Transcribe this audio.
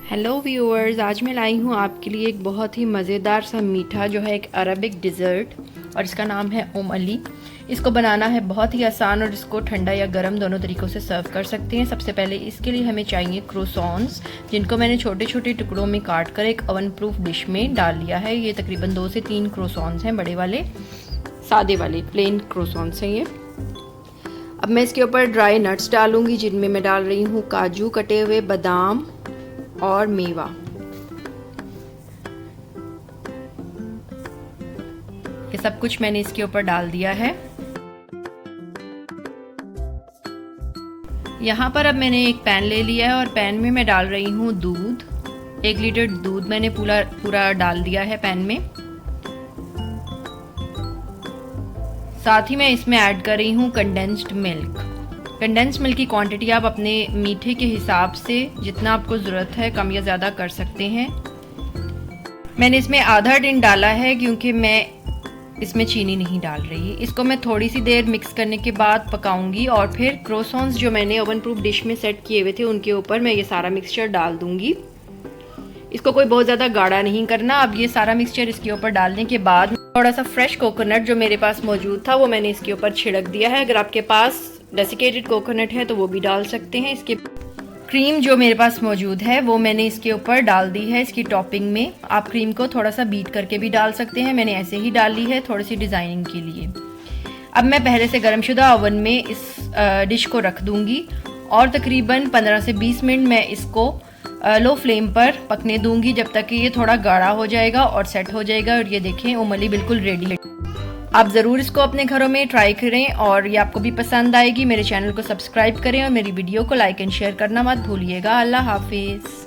Hello viewers, आज मैं लाई हूँ आपके लिए एक बहुत ही मज़ेदार सा मीठा जो है एक अरबिक डिज़र्ट और इसका नाम है उम अली। इसको बनाना है बहुत ही आसान और इसको ठंडा या गर्म दोनों तरीक़ों से सर्व कर सकते हैं। सबसे पहले इसके लिए हमें चाहिए क्रोसॉन्स, जिनको मैंने छोटे छोटे टुकड़ों में काट कर एक ओवन प्रूफ डिश में डाल लिया है। ये तकरीबन 2 से 3 क्रोसॉन्स हैं, बड़े वाले, सादे वाले प्लेन क्रोसॉन्स हैं ये। अब मैं इसके ऊपर ड्राई नट्स डालूँगी, जिनमें मैं डाल रही हूँ काजू, कटे हुए बादाम और मेवा। ये सब कुछ मैंने इसके ऊपर डाल दिया है। यहाँ पर अब मैंने एक पैन ले लिया है और पैन में मैं डाल रही हूँ दूध। 1 लीटर दूध मैंने पूरा डाल दिया है पैन में। साथ ही मैं इसमें ऐड कर रही हूँ कंडेंस्ड मिल्क। कंडेंस मिल्क की क्वांटिटी आप अपने मीठे के हिसाब से जितना आपको ज़रूरत है कम या ज़्यादा कर सकते हैं। मैंने इसमें आधा टिन डाला है क्योंकि मैं इसमें चीनी नहीं डाल रही। इसको मैं थोड़ी सी देर मिक्स करने के बाद पकाऊंगी और फिर क्रोसॉन्स जो मैंने ओवन प्रूफ डिश में सेट किए हुए थे उनके ऊपर मैं ये सारा मिक्सचर डाल दूंगी। इसको कोई बहुत ज़्यादा गाढ़ा नहीं करना। अब ये सारा मिक्सचर इसके ऊपर डालने के बाद थोड़ा सा फ्रेश कोकोनट जो मेरे पास मौजूद था वो मैंने इसके ऊपर छिड़क दिया है। अगर आपके पास डेसिकेटेड कोकोनट है तो वो भी डाल सकते हैं। इसके क्रीम जो मेरे पास मौजूद है वो मैंने इसके ऊपर डाल दी है इसकी टॉपिंग में। आप क्रीम को थोड़ा सा बीट करके भी डाल सकते हैं, मैंने ऐसे ही डाल ली है थोड़ी सी डिज़ाइनिंग के लिए। अब मैं पहले से गर्मशुदा ओवन में इस डिश को रख दूंगी और तकरीबन 15 से 20 मिनट मैं इसको लो फ्लेम पर पकने दूंगी, जब तक कि ये थोड़ा गाढ़ा हो जाएगा और सेट हो जाएगा। और ये देखें, उम अली बिल्कुल रेडी है। आप ज़रूर इसको अपने घरों में ट्राई करें और ये आपको भी पसंद आएगी। मेरे चैनल को सब्सक्राइब करें और मेरी वीडियो को लाइक एंड शेयर करना मत भूलिएगा। अल्लाह हाफिज़।